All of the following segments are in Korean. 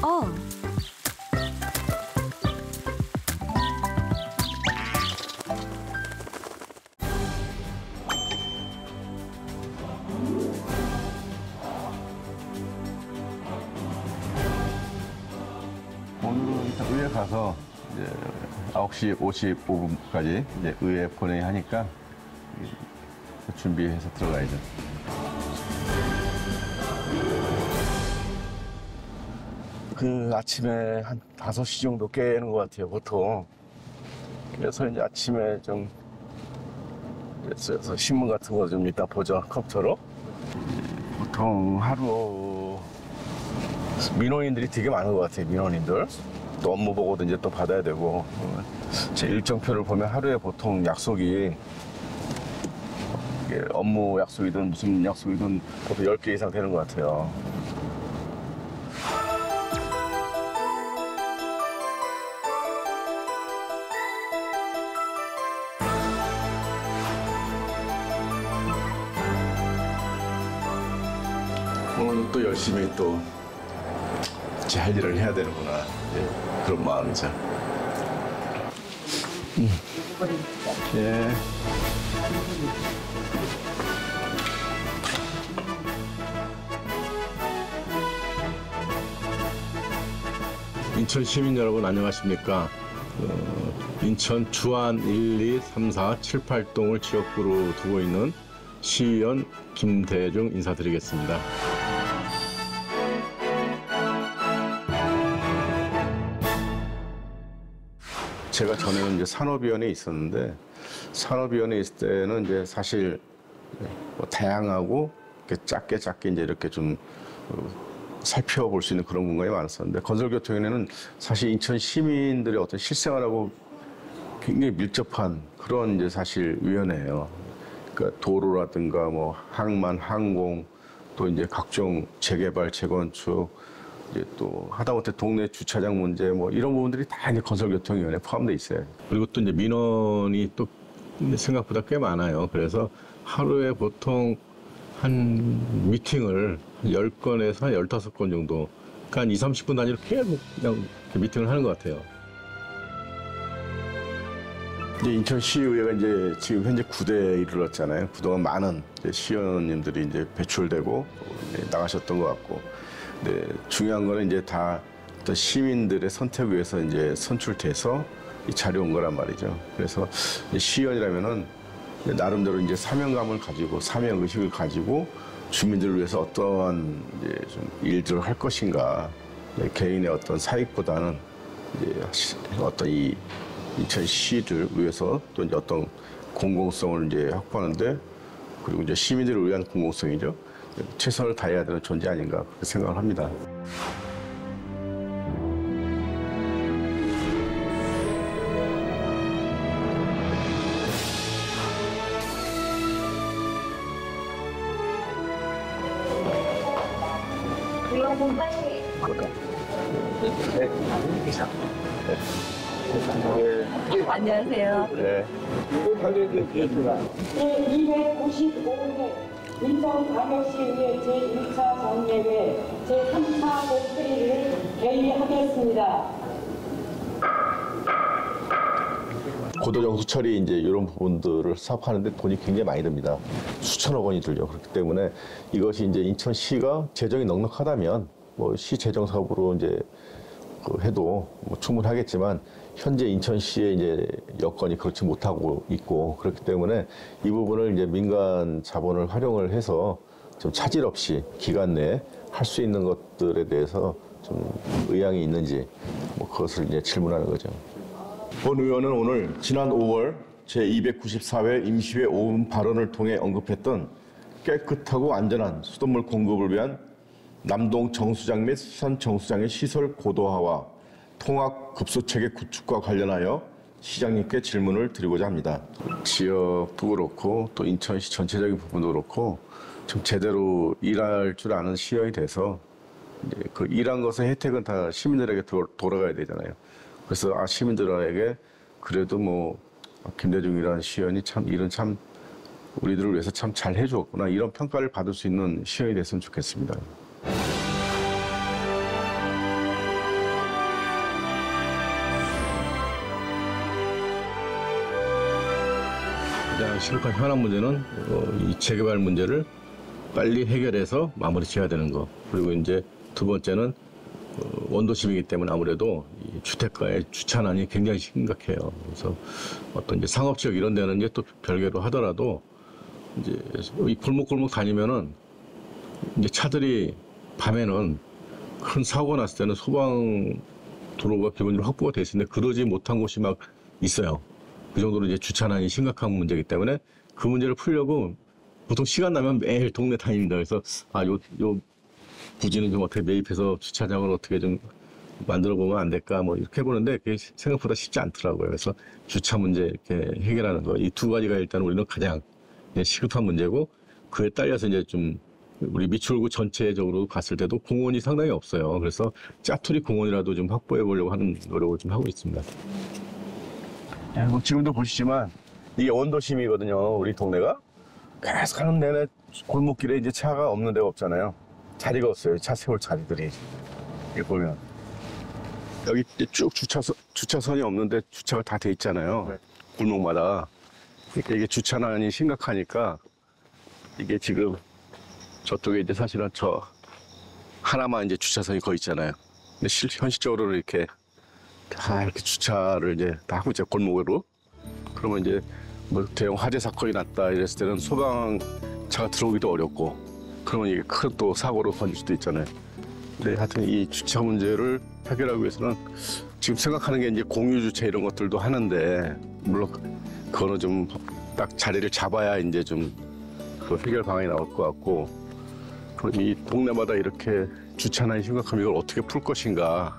오늘은 의회 가서 이제 9시 55분까지 이제 의회 본회의 하니까 준비해서 들어가야죠. 그 아침에 한 5시 정도 깨는 것 같아요, 보통. 그래서 이제 아침에 좀 그래서 신문 같은 거 좀 이따 보죠, 컴퓨터로. 보통 하루 민원인들이 되게 많은 것 같아요, 민원인들. 또 업무 보고도 이제 또 받아야 되고. 제 일정표를 보면 하루에 보통 약속이 이게 업무 약속이든 무슨 약속이든 보통 10개 이상 되는 것 같아요. 오늘 또 열심히 또 제 할 일을 해야 되는구나. 예, 그런 마음이죠. 예. 인천 시민 여러분 안녕하십니까? 인천 주안 1, 2, 3, 4, 7, 8동을 지역구로 두고 있는 시의원 김대중 인사드리겠습니다. 제가 전에는 이제 산업위원회에 있었는데, 산업위원회에 있을 때는 이제 사실 뭐 다양하고 작게 이제 이렇게 좀 살펴볼 수 있는 그런 공간이 많았었는데, 건설교통위원회는 사실 인천 시민들의 어떤 실생활하고 굉장히 밀접한 그런 이제 사실 위원회예요. 그러니까 도로라든가 뭐 항만, 항공, 또 이제 각종 재개발, 재건축, 이제 또 하다못해 동네 주차장 문제 뭐 이런 부분들이 다 이제 건설교통위원회에 포함되어 있어요. 그리고 또 이제 민원이 또 생각보다 꽤 많아요. 그래서 하루에 보통 한 미팅을 10건에서 15건 정도, 그러니까 한 20, 30분 단위로 계속 그냥 미팅을 하는 것 같아요. 이제 인천시의회가 이제 지금 현재 9대에 이르렀잖아요. 그동안 많은 시의원님들이 이제 배출되고 이제 나가셨던 것 같고, 네, 중요한 거는 이제 다 어떤 시민들의 선택에 의해서 이제 선출돼서 이 자리에 온 거란 말이죠. 그래서 시의원이라면은 나름대로 이제 사명감을 가지고 사명 의식을 가지고 주민들을 위해서 어떠한 이제 좀 일들을 할 것인가, 개인의 어떤 사익보다는 이제 어떤 이 인천시를 위해서 또 이제 어떤 공공성을 이제 확보하는데, 그리고 이제 시민들을 위한 공공성이죠. 최선을 다해야 되는 존재 아닌가 그렇게 생각을 합니다. 안녕하세요. 네. 제295회 인천광역시의회 제1차 정례회 제3차 목회의를 개의하겠습니다. 고도정수 처리 이제 이런 부분들을 사업하는데 돈이 굉장히 많이 듭니다. 수천억 원이 들죠. 그렇기 때문에 이것이 이제 인천시가 재정이 넉넉하다면 뭐 시 재정 사업으로 이제 해도 뭐 충분하겠지만, 현재 인천시의 이제 여건이 그렇지 못하고 있고, 그렇기 때문에 이 부분을 이제 민간 자본을 활용을 해서 좀 차질 없이 기간 내에 할 수 있는 것들에 대해서 좀 의향이 있는지 뭐 그것을 이제 질문하는 거죠. 본 의원은 오늘 지난 5월 제294회 임시회 5분 발언을 통해 언급했던 깨끗하고 안전한 수돗물 공급을 위한 남동 정수장 및 수산 정수장의 시설 고도화와 통합 급수체계 구축과 관련하여 시장님께 질문을 드리고자 합니다. 지역도 그렇고 또 인천시 전체적인 부분도 그렇고 좀 제대로 일할 줄 아는 시의원이 돼서 이제 그 일한 것의 혜택은 다 시민들에게 돌아가야 되잖아요. 그래서 시민들에게 그래도 뭐 김대중이라는 시의원이 참 일은 참 우리들을 위해서 참 잘 해주었구나, 이런 평가를 받을 수 있는 시의원이 됐으면 좋겠습니다. 가장 심각한 현안 문제는 이 재개발 문제를 빨리 해결해서 마무리 지어야 되는 거. 그리고 이제 두 번째는 원도심이기 때문에 아무래도 이 주택가의 주차난이 굉장히 심각해요. 그래서 어떤 이제 상업지역 이런 데는 이제 또 별개로 하더라도 이제 이 골목골목 다니면은 이제 차들이 밤에는 큰 사고가 났을 때는 소방 도로가 기본적으로 확보가 돼 있는데 그러지 못한 곳이 막 있어요. 그 정도로 이제 주차난이 심각한 문제이기 때문에 그 문제를 풀려고 보통 시간 나면 매일 동네 다닙니다. 그래서 요 부지는 좀 어떻게 매입해서 주차장을 어떻게 좀 만들어 보면 안 될까 뭐 이렇게 해보는데 그게 생각보다 쉽지 않더라고요. 그래서 주차 문제 이렇게 해결하는 거 이 두 가지가 일단 우리는 가장 시급한 문제고 그에 딸려서 이제 좀 우리 미추홀구 전체적으로 봤을 때도 공원이 상당히 없어요. 그래서 짜투리 공원이라도 좀 확보해 보려고 하는 노력을 좀 하고 있습니다. 지금도 보시지만 이게 원도심이거든요. 우리 동네가 계속 가는 내내 골목길에 이제 차가 없는 데가 없잖아요. 자리가 없어요. 차 세울 자리들이. 여기 보면 여기 쭉 주차선이 없는데 주차가 다 돼 있잖아요. 네. 골목마다. 그러니까 이게 주차난이 심각하니까 이게 지금 저쪽에 이제 사실은 저 하나만 이제 주차선이 거의 있잖아요. 근데 현실적으로 이렇게 다 이렇게 주차를 이제 다 하고 있죠. 골목으로. 그러면 이제 뭐 대형 화재 사건이 났다 이랬을 때는 소방차가 들어오기도 어렵고 그러면 이게 큰 또 사고로 번질 수도 있잖아요. 근데 하여튼 이 주차 문제를 해결하기 위해서는 지금 생각하는 게 이제 공유 주차 이런 것들도 하는데 물론 그거는 좀 딱 자리를 잡아야 이제 좀 그 해결 방안이 나올 것 같고 그럼 이 동네마다 이렇게 주차난이 심각하면 이걸 어떻게 풀 것인가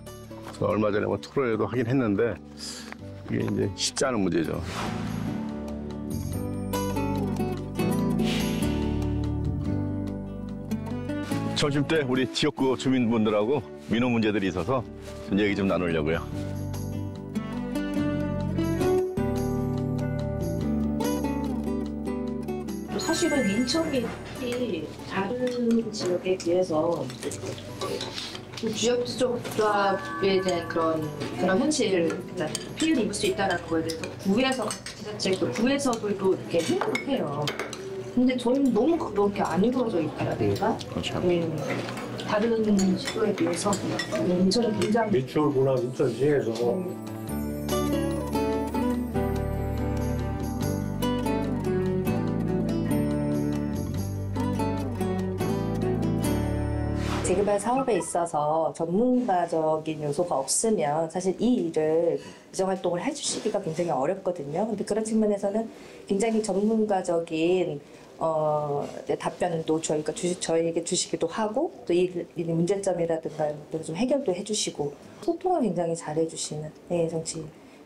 얼마 전에 뭐 토론회도 하긴 했는데 이게 이제 쉽지 않은 문제죠. 점심 때 우리 지역구 주민분들하고 민원 문제들이 있어서 좀 얘기 좀 나누려고요. 사실은 인천이 다른 지역에 비해서 지역조합에 대한 그런 현실, 피해를 입을 수 있다는 거에 대해서 구에서 지자체도 구에서도 이렇게 생각해요. 근데 저희는 너무 그렇게 안 이루어져 있다라 내가 다른 시도에 비해서 인천은 굉장히 미추홀구나 인천시에서 재개발 사업에 있어서 전문가적인 요소가 없으면 사실 이 일을 의정활동을 해주시기가 굉장히 어렵거든요. 근데 그런 측면에서는 굉장히 전문가적인 답변도 저희에게 주시기도 하고 또 이 문제점이라든가 좀 해결도 해주시고 소통을 굉장히 잘해주시는 정치인.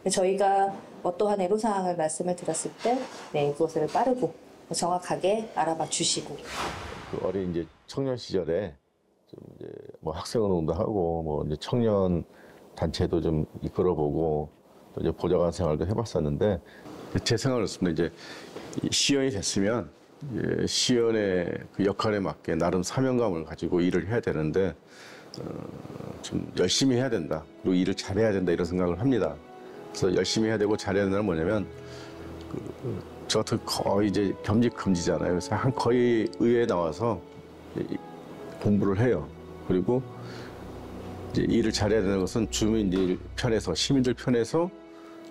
저희가 어떠한 애로사항을 말씀을 드렸을 때 그것을 빠르고 정확하게 알아봐 주시고. 그 어린 이제 청년 시절에 좀 이제 뭐 학생운동도 하고 뭐 이제 청년 단체도 좀 이끌어보고 또 이제 보좌관 생활도 해봤었는데 제 생각으로는 이제 시연이 됐으면 이제 시연의 그 역할에 맞게 나름 사명감을 가지고 일을 해야 되는데 좀 열심히 해야 된다 그리고 일을 잘해야 된다 이런 생각을 합니다. 그래서 열심히 해야 되고 잘해야 된다는 뭐냐면 저 같은 거의 이제 겸직금지잖아요. 그래서 거의 의회에 나와서 공부를 해요. 그리고 이제 일을 잘해야 되는 것은 주민들 편에서 시민들 편에서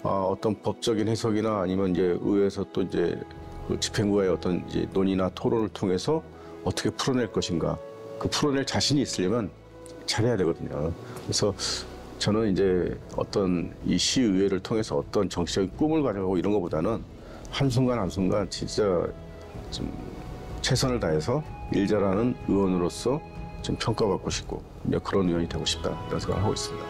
어떤 법적인 해석이나 아니면 이제 의회에서 또 이제 그 집행부와의 어떤 이제 논의나 토론을 통해서 어떻게 풀어낼 것인가 그 풀어낼 자신이 있으려면 잘해야 되거든요. 그래서 저는 이제 어떤 이 시의회를 통해서 어떤 정치적인 꿈을 가져가고 이런 것보다는 한순간 한순간 진짜 좀 최선을 다해서 일 잘하는 의원으로서 좀 평가받고 싶고 그런 의원이 되고 싶다 이런 생각을 하고 있습니다.